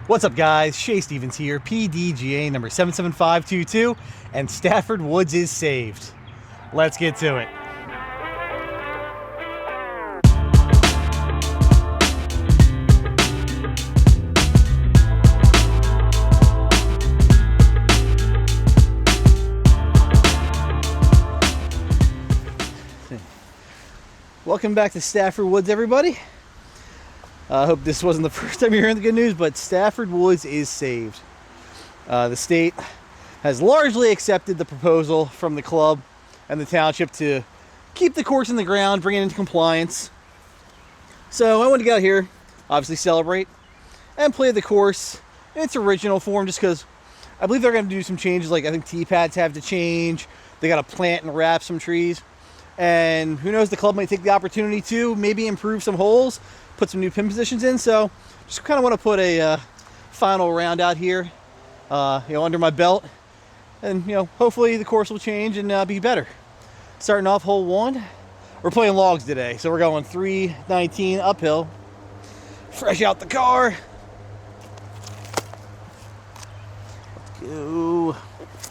What's up, guys? Shay Stevens here, PDGA number 77522, and Stafford Woods is saved. Let's get to it. Welcome back to Stafford Woods, everybody. I hope this wasn't the first time you're hearing the good news, but Stafford Woods is saved. The state has largely accepted the proposal from the club and the township to keep the course in the ground, bring it into compliance. So I wanted to get out here, obviously celebrate, and play the course in its original form, just because I believe they're going to do some changes. Like, I think tee pads have to change. They got to plant and wrap some trees. And who knows, the club might take the opportunity to maybe improve some holes, put some new pin positions in. So just kind of want to put a final round out here, under my belt, and hopefully the course will change and be better. Starting off hole 1, we're playing logs today, so we're going 319 uphill. Fresh out the car. Let's go.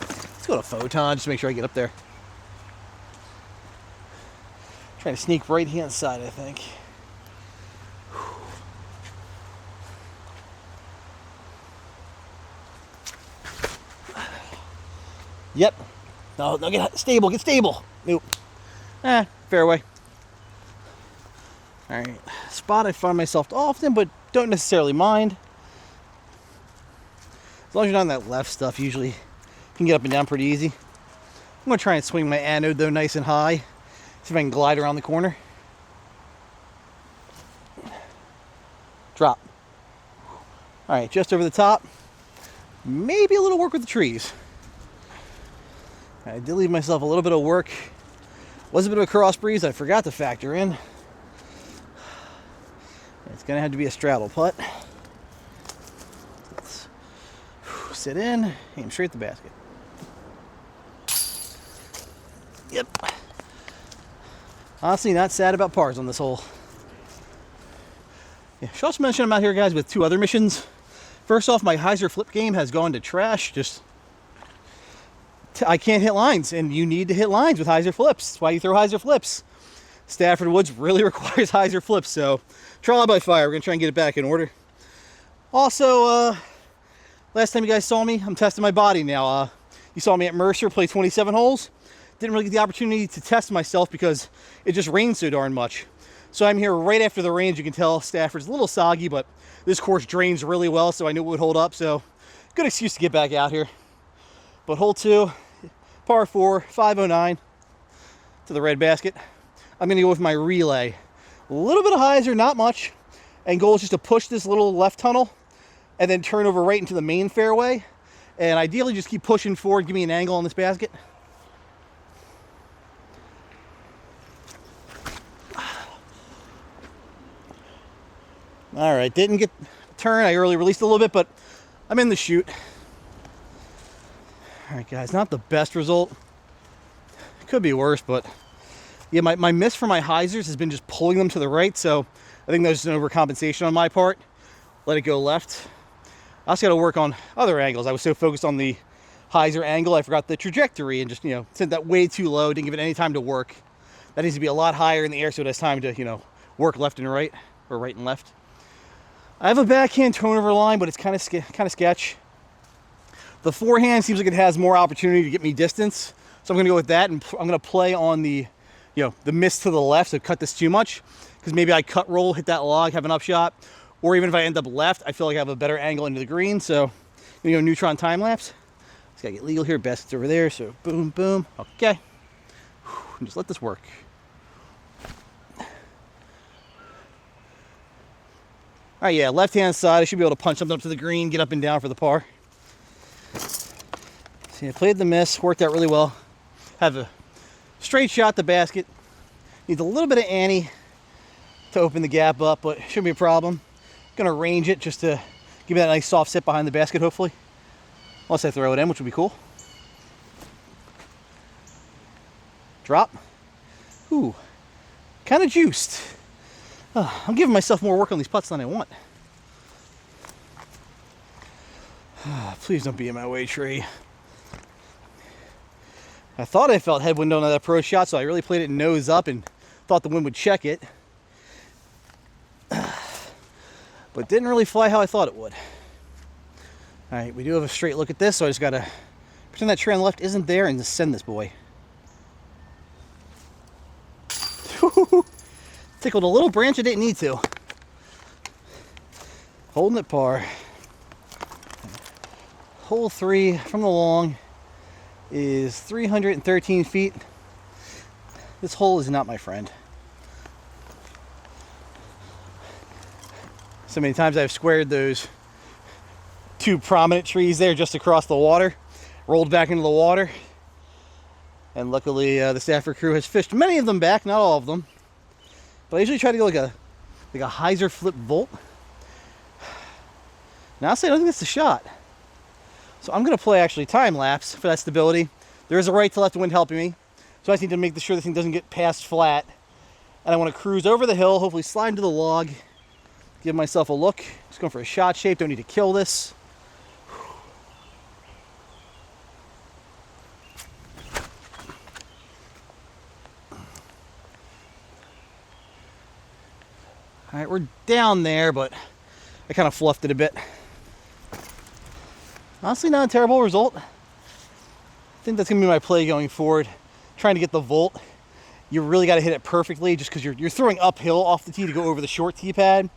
Let's go to Photon just to make sure I get up there. Trying to sneak right hand side, I think. Yep. No, get stable, get stable. Nope. Fairway. All right. Spot I find myself often, but don't necessarily mind. As long as you're not on that left stuff, usually you can get up and down pretty easy. I'm going to try and swing my anode, though, nice and high. See if I can glide around the corner. Drop. All right, just over the top. Maybe a little work with the trees. I did leave myself a little bit of work. Was a bit of a cross breeze I forgot to factor in. It's going to have to be a straddle putt. Let's sit in, aim straight at the basket. Yep. Honestly, not sad about pars on this hole. Yeah, should also mention I'm out here, guys, with 2 other missions. First off, my hyzer flip game has gone to trash. I can't hit lines, and you need to hit lines with hyzer flips. That's why you throw hyzer flips. Stafford Woods really requires hyzer flips, so trial by fire. We're going to try and get it back in order. Also, last time you guys saw me, I'm testing my body now. You saw me at Mercer play 27 holes. Didn't really get the opportunity to test myself because it just rained so darn much. So I'm here right after the rain. You can tell Stafford's a little soggy, but this course drains really well, so I knew it would hold up. So good excuse to get back out here. But hole 2, par 4, 509 to the red basket. I'm going to go with my relay. A little bit of hyzer, not much. And goal is just to push this little left tunnel and then turn over right into the main fairway. And ideally just keep pushing forward, give me an angle on this basket. All right, didn't get a turn. I early released a little bit, but I'm in the chute. All right, guys, not the best result. Could be worse, but yeah, my miss for my hyzers has been just pulling them to the right, so I think there's an overcompensation on my part. Let it go left. I also got to work on other angles. I was so focused on the hyzer angle, I forgot the trajectory and just, sent that way too low, didn't give it any time to work. That needs to be a lot higher in the air so it has time to, work left and right, or right and left. I have a backhand turnover line, but it's kind of sketch. The forehand seems like it has more opportunity to get me distance, so I'm going to go with that, and I'm going to play on the, the miss to the left, so cut this too much, because maybe I cut roll, hit that log, have an upshot, or even if I end up left, I feel like I have a better angle into the green. So, neutron time lapse. Just gotta get legal here. Basket's over there, so boom, boom. Okay, and just let this work. All right, yeah, left-hand side, I should be able to punch something up to the green, get up and down for the par. See, I played the miss, worked out really well. Have a straight shot to basket. Needs a little bit of ante to open the gap up, but shouldn't be a problem. Gonna range it just to give it that nice soft sit behind the basket, hopefully. Unless I throw it in, which would be cool. Drop. Ooh, kind of juiced. I'm giving myself more work on these putts than I want. Please don't be in my way, tree. I thought I felt headwind on that approach shot, so I really played it nose up and thought the wind would check it. But it didn't really fly how I thought it would. All right, we do have a straight look at this, so I just gotta pretend that tree on the left isn't there and just send this boy. Tickled a little branch I didn't need to. Holding it par. Hole 3 from the long is 313 feet. This hole is not my friend. So many times I've squared those 2 prominent trees there just across the water, rolled back into the water, and luckily the Stafford crew has fished many of them back, not all of them. But I usually try to go like a hyzer flip volt. Now honestly, I don't think that's the shot. So I'm going to play actually time lapse for that stability. There is a right to left wind helping me. So I just need to make sure this thing doesn't get past flat. And I want to cruise over the hill, hopefully slide into the log, give myself a look. Just going for a shot shape, don't need to kill this. All right, we're down there, but I kind of fluffed it a bit. Honestly, not a terrible result. I think that's going to be my play going forward. Trying to get the volt. You really got to hit it perfectly just because you're throwing uphill off the tee to go over the short tee pad.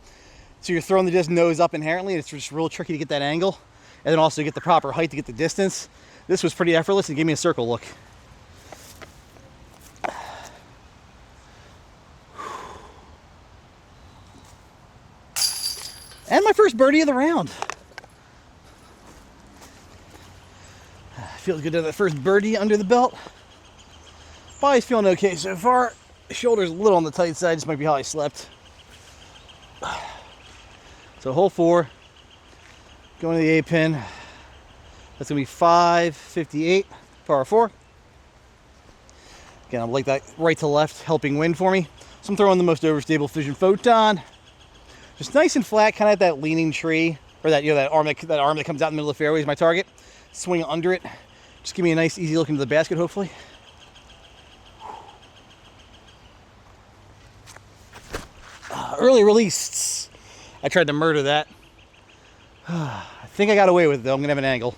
So you're throwing the disc nose up inherently, and it's just real tricky to get that angle. And then also get the proper height to get the distance. This was pretty effortless and gave me a circle look. And my first birdie of the round. Feels good to have that first birdie under the belt. Body's feeling okay so far. The shoulder's a little on the tight side. This might be how I slept. So hole 4, going to the A pin. That's gonna be 558, par 4. Again, I like that right to left helping wind for me. So I'm throwing the most overstable Fission Photon. Just nice and flat, kind of at that leaning tree, or that that arm that comes out in the middle of the fairway is my target. Swing under it. Just give me a nice, easy look into the basket, hopefully. Early release. I tried to murder that. I think I got away with it, though. I'm going to have an angle.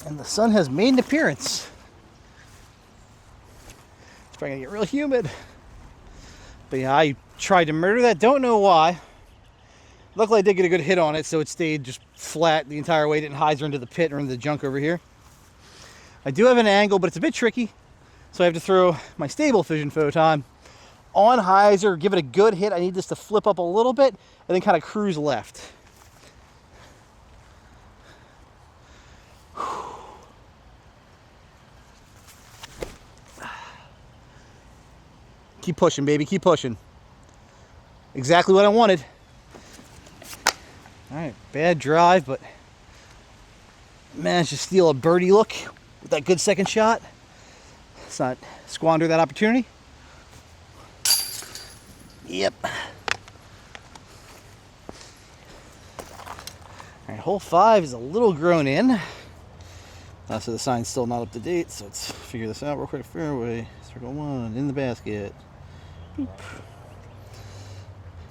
And the sun has made an appearance. It's probably going to get real humid. But yeah, I tried to murder that. Don't know why. Luckily, I did get a good hit on it, so it stayed just flat the entire way. Didn't hyzer into the pit or into the junk over here. I do have an angle, but it's a bit tricky. So I have to throw my stable Fission Photon on hyzer, give it a good hit. I need this to flip up a little bit and then kind of cruise left. Keep pushing, baby, keep pushing. Exactly what I wanted. All right, bad drive, but managed to steal a birdie look with that good second shot. Let's not squander that opportunity. Yep. All right, hole 5 is a little grown in. So the sign's still not up to date, so let's figure this out real quick. Fairway, circle 1, in the basket. Boop.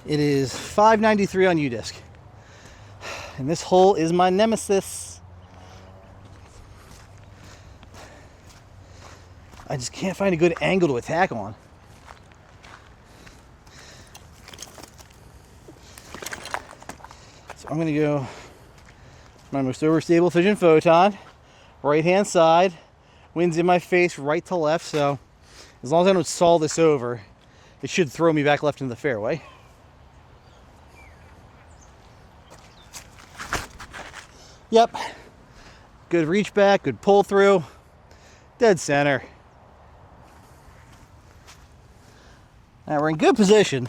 It is 593 on U-disc. And this hole is my nemesis. I just can't find a good angle to attack on. So I'm going to go my most overstable Fission Photon. Right hand side. Wind's in my face right to left. So as long as I don't saw this over, it should throw me back left into the fairway. Yep, good reach back, good pull through, dead center. Now we're in good position.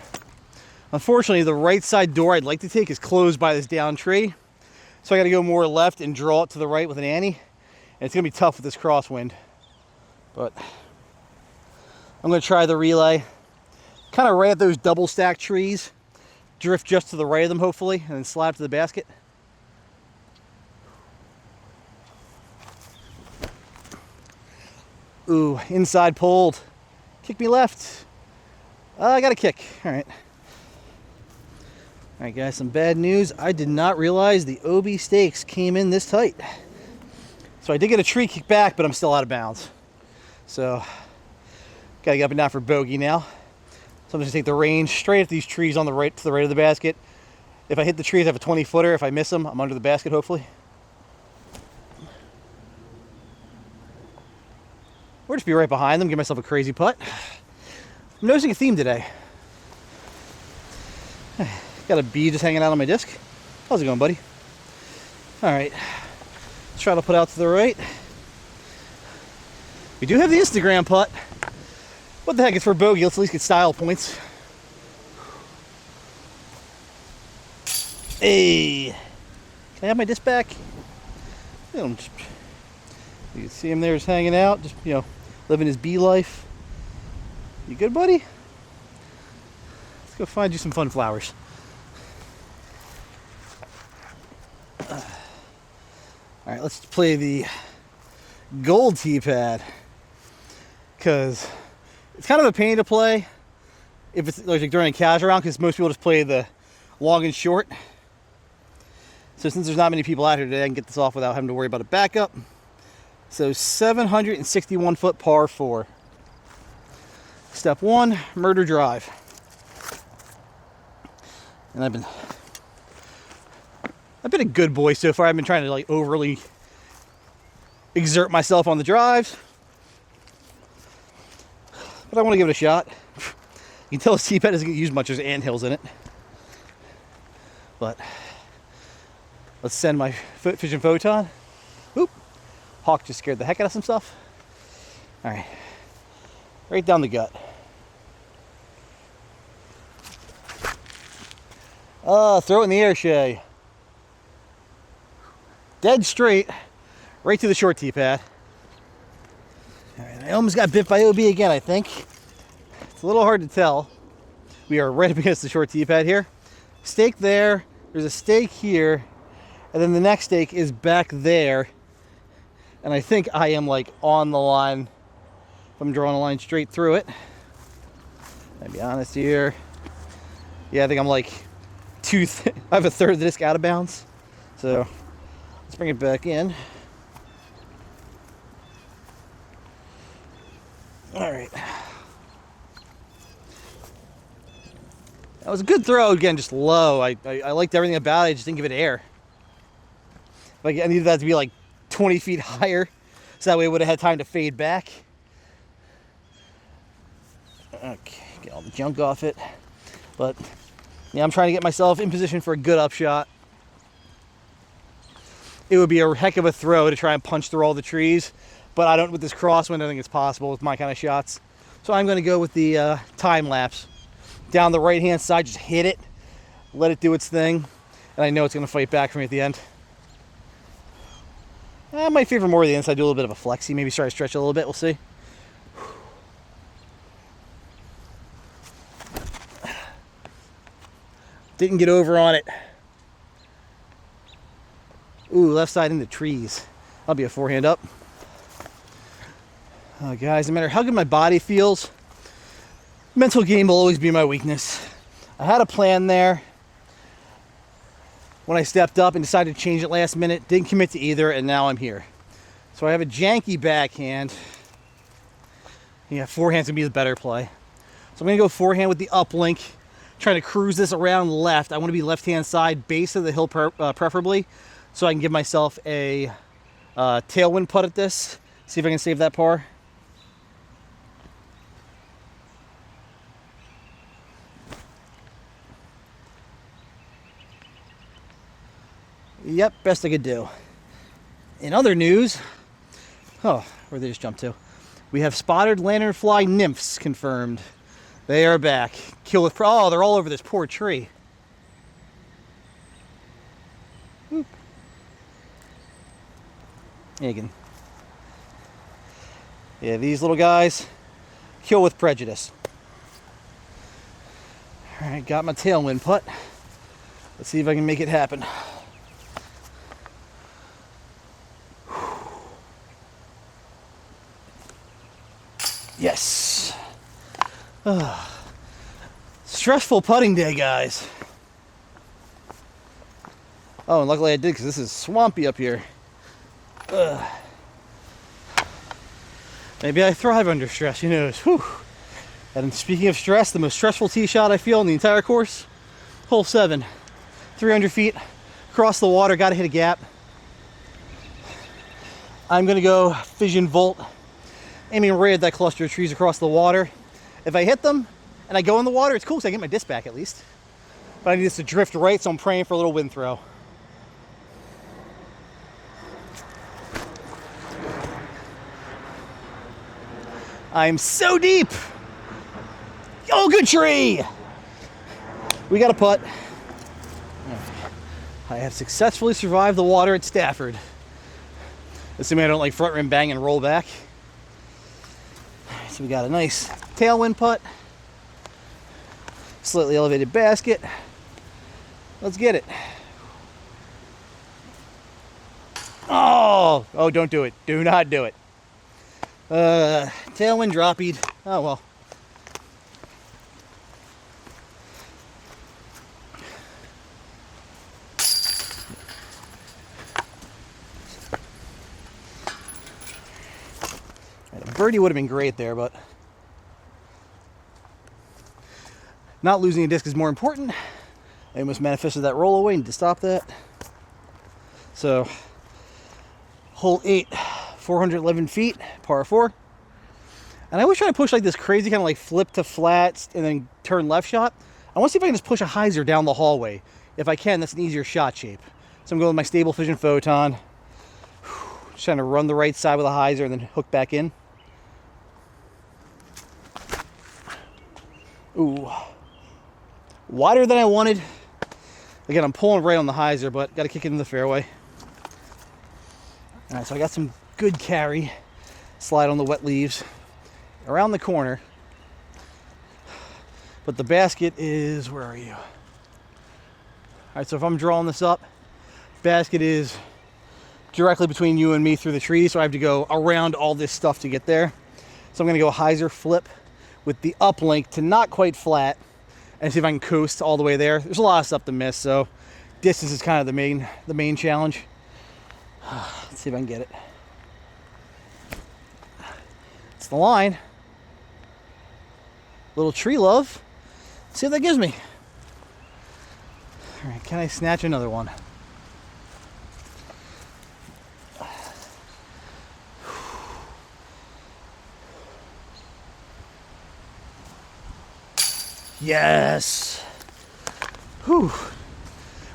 Unfortunately, the right side door I'd like to take is closed by this down tree. So I gotta go more left and draw it to the right with an ante. And it's gonna be tough with this crosswind. But I'm gonna try the relay. Kind of right at those double stacked trees. Drift just to the right of them, hopefully, and then slide to the basket. Ooh, inside pulled. Kick me left. I got a kick. All right. All right, guys, some bad news. I did not realize the OB stakes came in this tight. So I did get a tree kick back, but I'm still out of bounds. So, gotta get up and down for bogey now. So I'm just gonna take the range straight at these trees on the right, to the right of the basket. If I hit the trees, I have a 20-footer. If I miss them, I'm under the basket, hopefully. Or just be right behind them, give myself a crazy putt. I'm noticing a theme today. Got a bee just hanging out on my disc. How's it going, buddy? All right, let's try to put out to the right. We do have the Instagram putt. What the heck, it's for bogey. Let's at least get style points. Hey, can I have my disc back? You can see him there just hanging out, just, you know, living his bee life. You good, buddy? Let's go find you some fun flowers. All right, let's play the gold tee pad, because it's kind of a pain to play if it's like during a casual round, because most people just play the long and short. So since there's not many people out here today, I can get this off without having to worry about a backup. So 761 foot par 4. Step 1, murder drive. And I've been a good boy so far. I've been trying to like overly exert myself on the drives, but I want to give it a shot. You can tell the tee pad doesn't get used much. There's anthills in it, but let's send my fishing photon. Oop. Hawk just scared the heck out of some stuff. All right, right down the gut. Throw it in the air, Shay. Dead straight, right to the short tee pad. All right, I almost got bit by OB again, I think. It's a little hard to tell. We are right up against the short tee pad here. Stake there, there's a stake here, and then the next stake is back there. And I think I am like on the line. If I'm drawing a line straight through it. I'll be honest here. Yeah, I think I'm like I have a third of the disc out of bounds. So let's bring it back in. All right. That was a good throw. Again, just low. I liked everything about it. I just didn't give it air. Like I needed that to be like 20 feet higher, so that way it would have had time to fade back. Okay, get all the junk off it. But yeah, I'm trying to get myself in position for a good upshot. It would be a heck of a throw to try and punch through all the trees, but I don't, with this crosswind, I don't think it's possible with my kind of shots. So I'm going to go with the time lapse. Down the right hand side, just hit it, let it do its thing, and I know it's going to fight back for me at the end. I might favor more of the inside, do a little bit of a flexi, maybe try to stretch it a little bit, we'll see. Didn't get over on it. Ooh, left side in the trees. I'll be a forehand up. Oh, guys, no matter how good my body feels, mental game will always be my weakness. I had a plan there when I stepped up and decided to change it last minute. Didn't commit to either, and now I'm here. So I have a janky backhand. Yeah, forehand's gonna be the better play. So I'm gonna go forehand with the uplink, trying to cruise this around left. I want to be left-hand side, base of the hill preferably, so I can give myself a tailwind putt at this. See if I can save that par. Yep, best I could do. In other news, oh, where'd they just jump to? We have spotted lanternfly nymphs confirmed. They are back. Kill with, oh, they're all over this poor tree. Whoop. Again. Yeah, these little guys, kill with prejudice. All right, got my tailwind putt. Let's see if I can make it happen. Yes. Stressful putting day, guys. Oh, and luckily I did, because this is swampy up here. Maybe I thrive under stress, who knows. Whew. And speaking of stress, the most stressful tee shot I feel in the entire course, hole 7, 300 feet, across the water, gotta hit a gap. I'm gonna go Fission Volt, aiming right at that cluster of trees across the water. If I hit them and I go in the water, it's cool because I get my disc back at least. But I need this to drift right, so I'm praying for a little wind throw. I'm so deep. Oh, good tree. We got a putt. I have successfully survived the water at Stafford. Assuming I don't like front rim bang and roll back. So we got a nice tailwind putt. Slightly elevated basket. Let's get it. Oh, don't do it. Do not do it. Tailwind droppied. Oh well. A birdie would have been great there, but not losing a disc is more important. I almost manifested that roll away, need to stop that. So, hole 8, 411 feet, par 4. And I always try to push like this crazy kind of like flip to flats and then turn left shot. I want to see if I can just push a hyzer down the hallway. If I can, that's an easier shot shape. So I'm going with my Stable Fission Photon. Just trying to run the right side with a hyzer and then hook back in. Ooh. Wider than I wanted. Again, I'm pulling right on the hyzer, but got to kick it in the fairway. All right, so I got some good carry. Slide on the wet leaves. Around the corner. But the basket is, where are you? All right, so if I'm drawing this up, basket is directly between you and me through the trees, so I have to go around all this stuff to get there. So I'm going to go hyzer flip with the uplink to not quite flat and see if I can coast all the way there. There's a lot of stuff to miss, so distance is kind of the main challenge. Let's see if I can get it. It's the line. Little tree love. Let's see what that gives me. All right, can I snatch another one? Yes. Whew.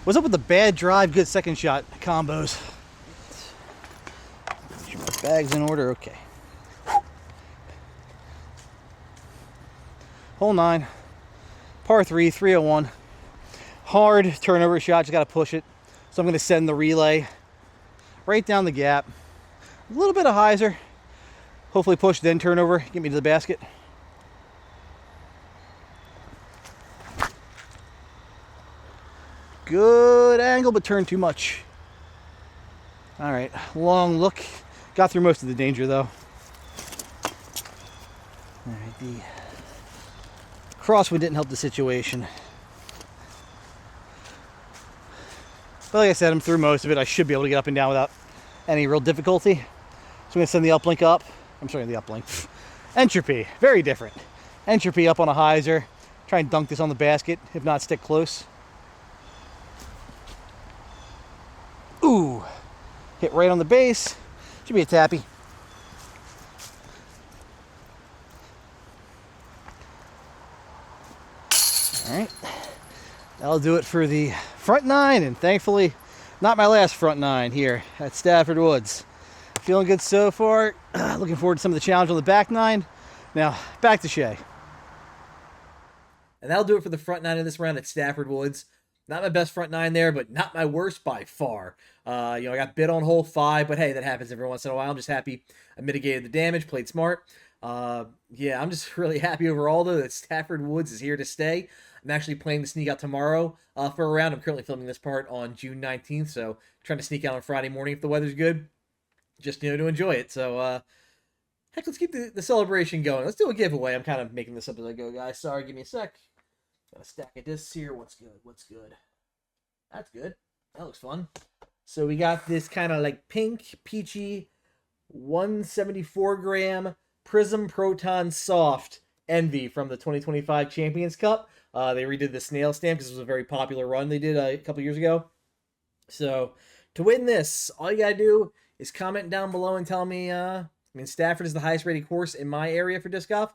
What's up with the bad drive, good second shot combos? Make sure my bag's in order. Okay. Hole 9, par 3, 301. Hard turnover shot, just got to push it. So I'm going to send the relay right down the gap. A little bit of hyzer. Hopefully push, then turnover, get me to the basket. Good angle, but turned too much. All right, long look. Got through most of the danger, though. All right, the crosswind didn't help the situation. But like I said, I'm through most of it. I should be able to get up and down without any real difficulty. So I'm going to send the uplink up. I'm sorry, the uplink. Entropy, very different. Entropy up on a hyzer. Try and dunk this on the basket, if not stick close. Ooh, hit right on the base. Should be a tappy. All right, that'll do it for the front 9, and thankfully, not my last front 9 here at Stafford Woods. Feeling good so far. Looking forward to some of the challenge on the back 9. Now, back to Shay. And that'll do it for the front 9 of this round at Stafford Woods. Not my best front 9 there, but not my worst by far. I got bit on hole 5, but hey, that happens every once in a while. I'm just happy I mitigated the damage, played smart. Yeah, I'm just really happy overall, though, that Stafford Woods is here to stay. I'm actually planning to sneak out tomorrow for a round. I'm currently filming this part on June 19th, so trying to sneak out on Friday morning if the weather's good, just to enjoy it. So, Heck, let's keep the celebration going. Let's do a giveaway. I'm kind of making this up as I go, guys. Sorry, give me a sec. Got a stack of discs here. What's good? What's good? That's good. That looks fun. So we got this kind of like pink, peachy, 174 gram Prism Proton Soft Envy from the 2025 Champions Cup. They redid the snail stamp because it was a very popular run they did a couple years ago. So to win this, all you got to do is comment down below and tell me, Stafford is the highest rated course in my area for disc golf.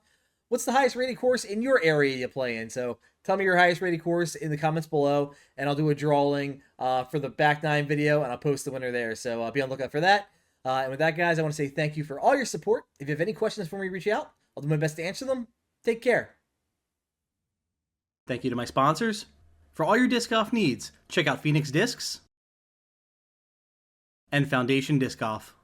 What's the highest rated course in your area you play in? So tell me your highest rated course in the comments below, and I'll do a drawing for the back nine video, and I'll post the winner there. So be on the lookout for that. And with that, guys, I want to say thank you for all your support. If you have any questions for me, reach out. I'll do my best to answer them. Take care. Thank you to my sponsors. For all your disc golf needs, check out Phoenix Discs and Foundation Disc Golf.